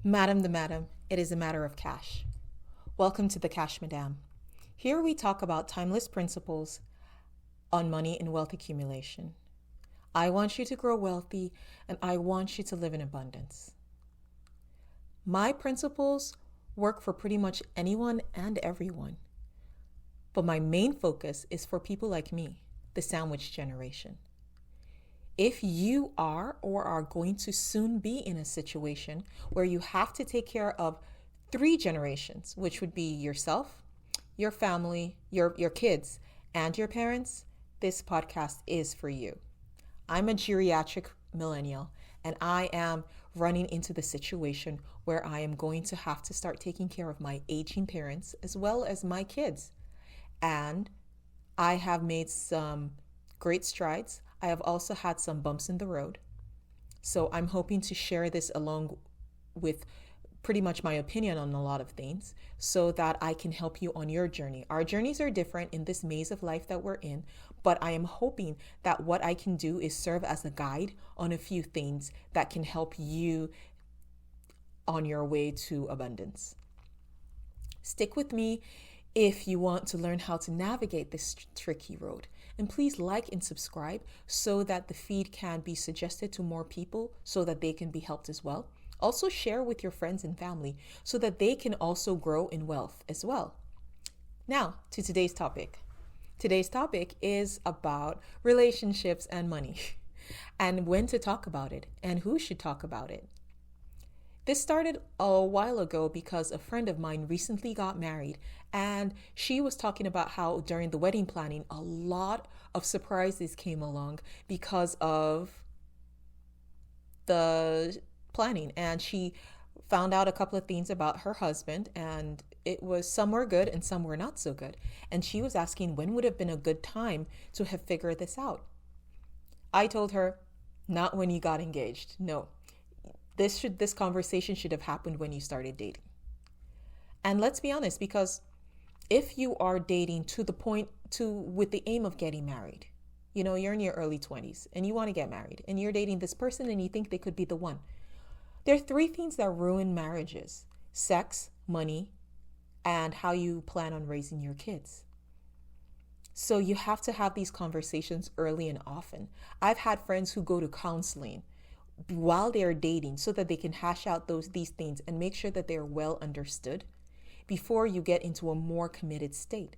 Madam, it is a matter of cash. Welcome to the Cash Madam. Here we talk about timeless principles on money and wealth accumulation. I want you to grow wealthy and I want you to live in abundance. My principles work for pretty much anyone and everyone. But my main focus is for people like me, the sandwich generation. If you are or are going to soon be in a situation where you have to take care of 3 generations, which would be yourself, your family, your kids, and your parents, this podcast is for you. I'm a geriatric millennial, and I am running into the situation where I am going to have to start taking care of my aging parents as well as my kids. And I have made some great strides. I have also had some bumps in the road. So I'm hoping to share this along with pretty much my opinion on a lot of things so that I can help you on your journey. Our journeys are different in this maze of life that we're in, but I am hoping that what I can do is serve as a guide on a few things that can help you on your way to abundance. Stick with me if you want to learn how to navigate this tricky road. And please like and subscribe so that the feed can be suggested to more people so that they can be helped as well. Also share with your friends and family so that they can also grow in wealth as well. Now to today's topic. Today's topic is about relationships and money and when to talk about it and who should talk about it. This started a while ago because a friend of mine recently got married and she was talking about how during the wedding planning, a lot of surprises came along because of the planning. And she found out a couple of things about her husband, and it was some were good and some were not so good. And she was asking when would have been a good time to have figured this out. I told her, not when you got engaged. No. This conversation should have happened when you started dating. And let's be honest, because if you are dating with the aim of getting married, you're in your early 20s and you want to get married and you're dating this person and you think they could be the one. There are 3 things that ruin marriages: sex, money, and how you plan on raising your kids. So you have to have these conversations early and often. I've had friends who go to counseling while they're dating so that they can hash out these things and make sure that they're well understood before you get into a more committed state.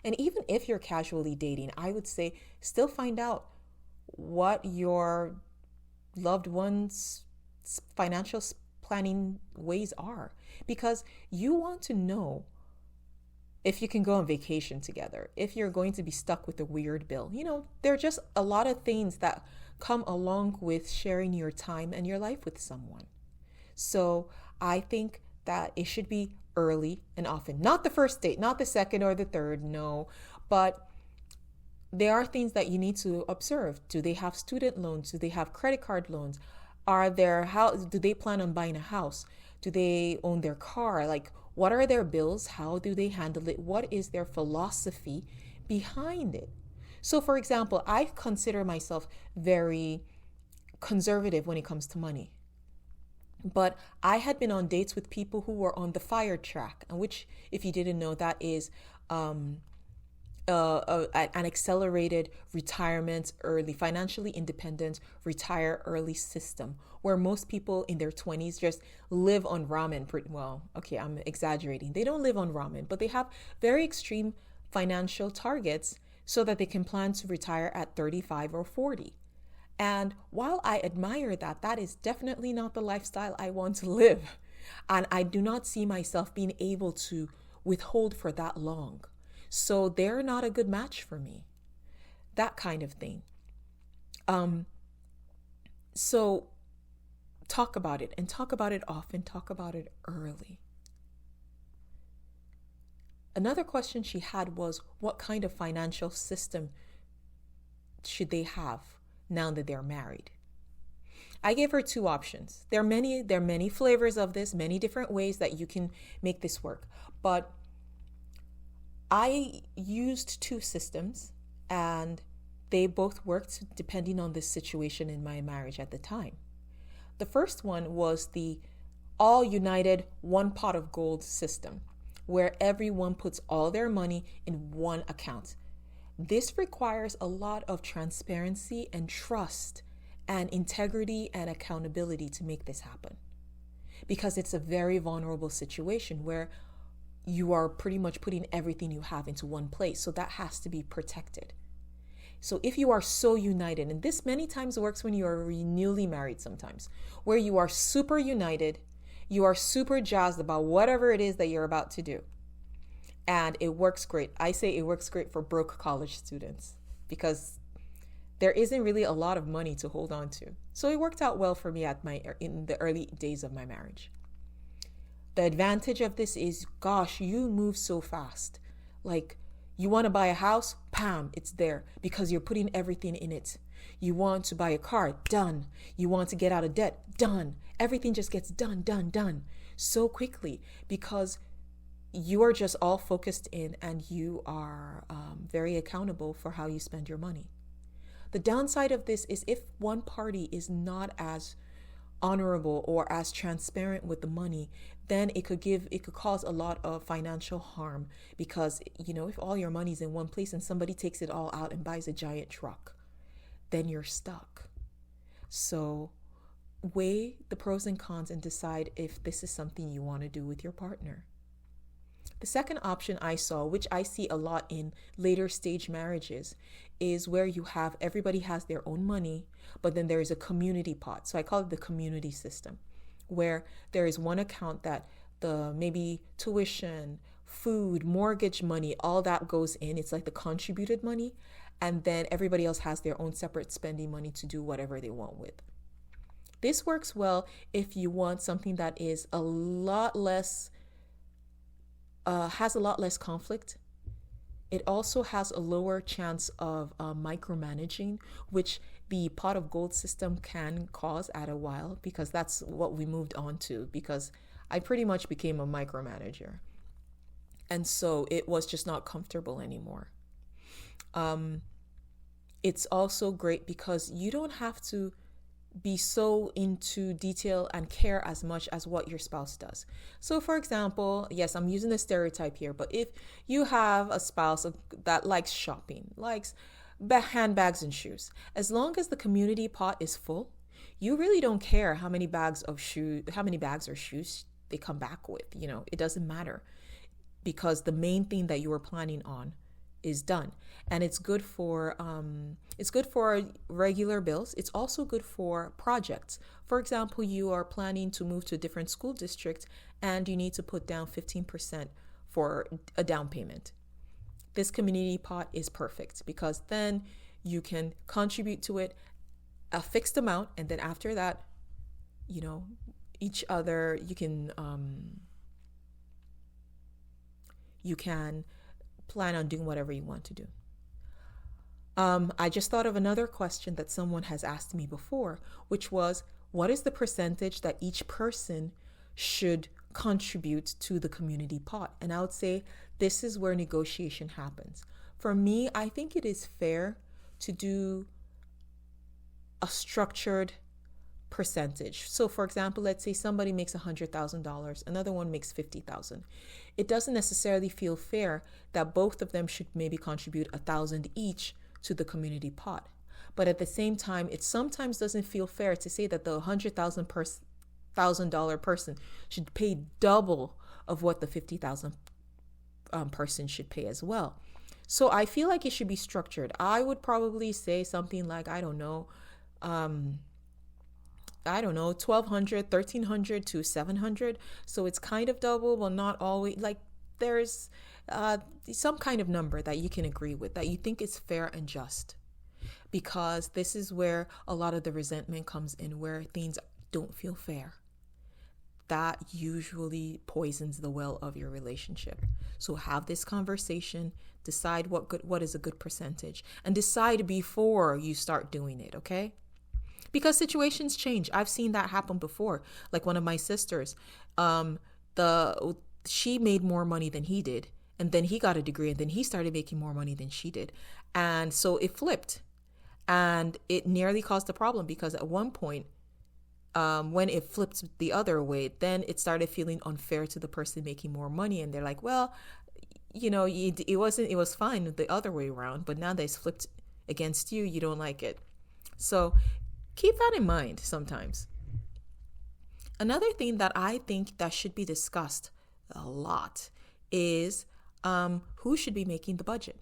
And even if you're casually dating, I would say still find out what your loved one's financial planning ways are, because you want to know if you can go on vacation together, if you're going to be stuck with a weird bill. There are just a lot of things that come along with sharing your time and your life with someone. So I think that it should be early and often, not the first date, not the second or the third, no, but there are things that you need to observe. Do they have student loans? Do they have credit card loans? Do they plan on buying a house? Do they own their car? Like, what are their bills? How do they handle it? What is their philosophy behind it? So, for example, I consider myself very conservative when it comes to money. But I had been on dates with people who were on the FIRE track, and which, if you didn't know, that is an accelerated retirement early, financially independent, retire early system, where most people in their 20s just live on ramen. Well, okay, I'm exaggerating. They don't live on ramen, but they have very extreme financial targets so that they can plan to retire at 35 or 40. And while I admire that, that is definitely not the lifestyle I want to live. And I do not see myself being able to withhold for that long. So they're not a good match for me. That kind of thing. So talk about it, and talk about it often, talk about it early. Another question she had was, what kind of financial system should they have now that they're married? I gave her 2 options. There are many flavors of this, many different ways that you can make this work. But I used 2 systems and they both worked depending on the situation in my marriage at the time. The first one was the all united, one pot of gold system where everyone puts all their money in one account. This requires a lot of transparency and trust and integrity and accountability to make this happen, because it's a very vulnerable situation where you are pretty much putting everything you have into one place. So that has to be protected. So if you are so united, and this many times works when you are newly married sometimes, where you are super united, you are super jazzed about whatever it is that you're about to do. And it works great. I say it works great for broke college students because there isn't really a lot of money to hold on to. So it worked out well for me in the early days of my marriage. The advantage of this is, gosh, you move so fast. Like, you want to buy a house, bam, it's there because you're putting everything in it. You want to buy a car, done. You want to get out of debt, done. Everything just gets done so quickly because you are just all focused in and you are very accountable for how you spend your money. The downside of this is if one party is not as honorable or as transparent with the money, then it could cause a lot of financial harm because, if all your money's in one place and somebody takes it all out and buys a giant truck, then you're stuck. So weigh the pros and cons and decide if this is something you want to do with your partner. The second option I saw, which I see a lot in later stage marriages, is where everybody has their own money, but then there is a community pot. So I call it the community system, where there is one account that the maybe tuition, food, mortgage money, all that goes in. It's like the contributed money. And then everybody else has their own separate spending money to do whatever they want with. This works well if you want something that is a lot less has a lot less conflict. It also has a lower chance of micromanaging, which the pot of gold system can cause at a while, because that's what we moved on to, because I pretty much became a micromanager. And so it was just not comfortable anymore. It's also great because you don't have to be so into detail and care as much as what your spouse does. So for example, yes, I'm using a stereotype here, but if you have a spouse that likes shopping, likes handbags and shoes, as long as the community pot is full, you really don't care how many bags or shoes they come back with. It doesn't matter, because the main thing that you were planning on is done. And it's good for regular bills. It's also good for projects. For example, you are planning to move to a different school district and you need to put down 15% for a down payment. This community pot is perfect because then you can contribute to it a fixed amount, and then after that, each other, you can plan on doing whatever you want to do. I just thought of another question that someone has asked me before, which was, what is the percentage that each person should contribute to the community pot? And I would say this is where negotiation happens. For me, I think it is fair to do a structured percentage. So for example, let's say somebody makes $100,000, another one makes $50,000. It doesn't necessarily feel fair that both of them should maybe contribute $1,000 each to the community pot. But at the same time, it sometimes doesn't feel fair to say that the $100,000 person should pay double of what the $50,000 person should pay as well. So I feel like it should be structured. I would probably say something like, I don't know, $1,200, $1,300 to $700. So it's kind of double, but not always. Like there's some kind of number that you can agree with, that you think is fair and just, because this is where a lot of the resentment comes in, where things don't feel fair. That usually poisons the well of your relationship. So have this conversation, decide what is a good percentage, and decide before you start doing it, okay? Because situations change. I've seen that happen before. Like one of my sisters, she made more money than he did, and then he got a degree, and then he started making more money than she did. And so it flipped, and it nearly caused a problem, because at one point, when it flipped the other way, then it started feeling unfair to the person making more money. And they're like, well, it was fine the other way around, but now that it's flipped against you, you don't like it. So keep that in mind sometimes. Another thing that I think that should be discussed a lot is who should be making the budget.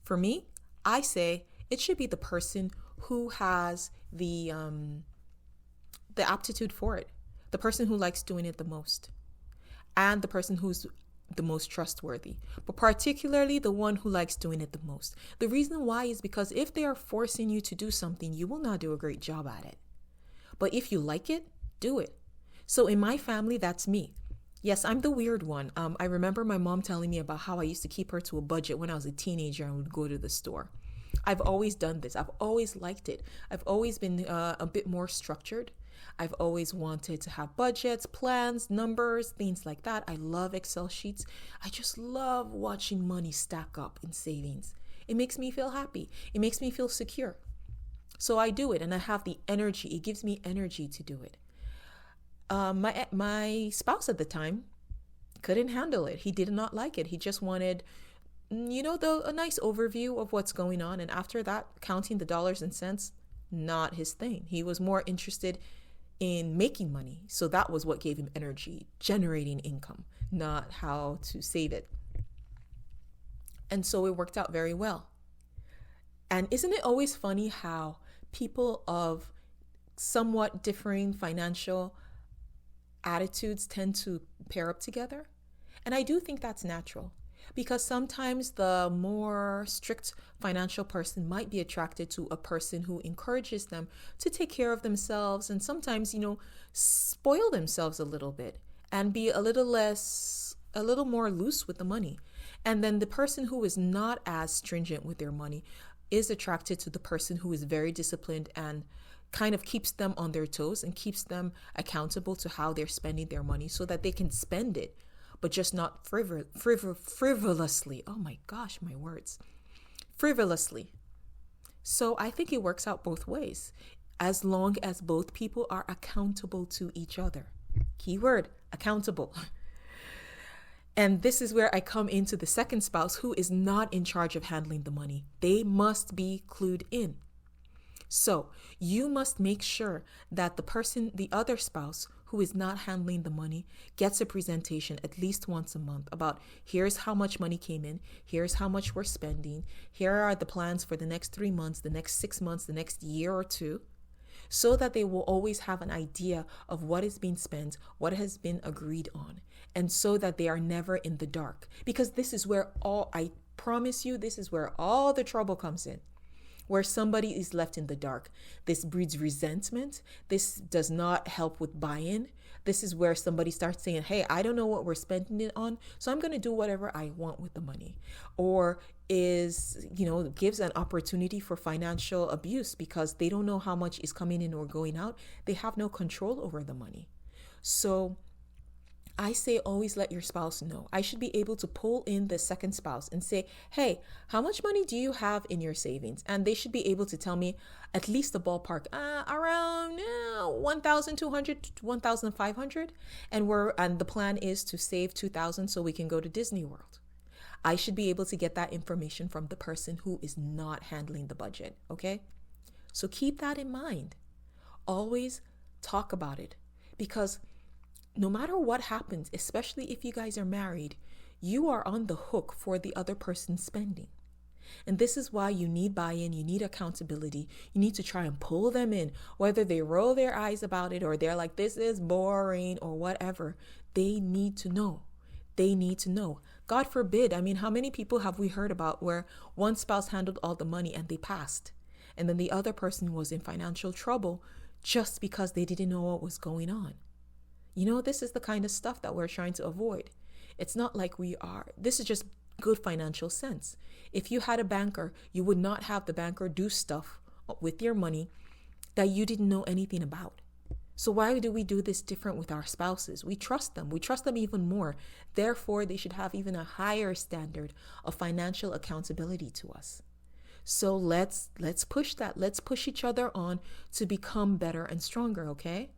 For me, I say it should be the person who has the aptitude for it, the person who likes doing it the most, and the person who's the most trustworthy, but particularly the one who likes doing it the most. The reason why is because if they are forcing you to do something, you will not do a great job at it. But if you like it, do it. So in my family, that's me. Yes, I'm the weird one. I remember my mom telling me about how I used to keep her to a budget when I was a teenager and would go to the store. I've always done this. I've always liked it. I've always been a bit more structured. I've always wanted to have budgets, plans, numbers, things like that. I love Excel sheets. I just love watching money stack up in savings. It makes me feel happy. It makes me feel secure. So I do it, and I have the energy. It gives me energy to do it. My spouse at the time couldn't handle it. He did not like it. He just wanted, a nice overview of what's going on. And after that, counting the dollars and cents, not his thing. He was more interested in making money. So that was what gave him energy, generating income, not how to save it. And so it worked out very well. And isn't it always funny how people of somewhat differing financial attitudes tend to pair up together? And I do think that's natural, because sometimes the more strict financial person might be attracted to a person who encourages them to take care of themselves and sometimes, spoil themselves a little bit and be a little more loose with the money. And then the person who is not as stringent with their money is attracted to the person who is very disciplined and kind of keeps them on their toes and keeps them accountable to how they're spending their money so that they can spend it, but just not frivolously. Oh my gosh, my words. Frivolously. So I think it works out both ways, as long as both people are accountable to each other. Keyword, accountable. And this is where I come into the second spouse who is not in charge of handling the money. They must be clued in. So you must make sure that the other spouse who is not handling the money gets a presentation at least once a month about here's how much money came in, here's how much we're spending, here are the plans for the next 3 months, the next 6 months, the next year or two, so that they will always have an idea of what is being spent, what has been agreed on, and so that they are never in the dark. Because this is where I promise you, this is where all the trouble comes in. Where somebody is left in the dark. This breeds resentment. This does not help with buy-in. This is where somebody starts saying, hey, I don't know what we're spending it on, so I'm going to do whatever I want with the money. Or gives an opportunity for financial abuse because they don't know how much is coming in or going out. They have no control over the money. So I say always let your spouse know. I should be able to pull in the second spouse and say, hey, how much money do you have in your savings? And they should be able to tell me at least the ballpark, around 1,200 to 1,500. And the plan is to save 2,000 so we can go to Disney World. I should be able to get that information from the person who is not handling the budget. Okay. So keep that in mind. Always talk about it, because no matter what happens, especially if you guys are married, you are on the hook for the other person's spending. And this is why you need buy-in, you need accountability. You need to try and pull them in, whether they roll their eyes about it or they're like, this is boring or whatever. They need to know. They need to know. God forbid. How many people have we heard about where one spouse handled all the money and they passed, and then the other person was in financial trouble just because they didn't know what was going on? This is the kind of stuff that we're trying to avoid. It's not like this is just good financial sense. If you had a banker, you would not have the banker do stuff with your money that you didn't know anything about. So why do we do this different with our spouses? We trust them. We trust them even more. Therefore, they should have even a higher standard of financial accountability to us. So let's push that. Let's push each other on to become better and stronger, okay?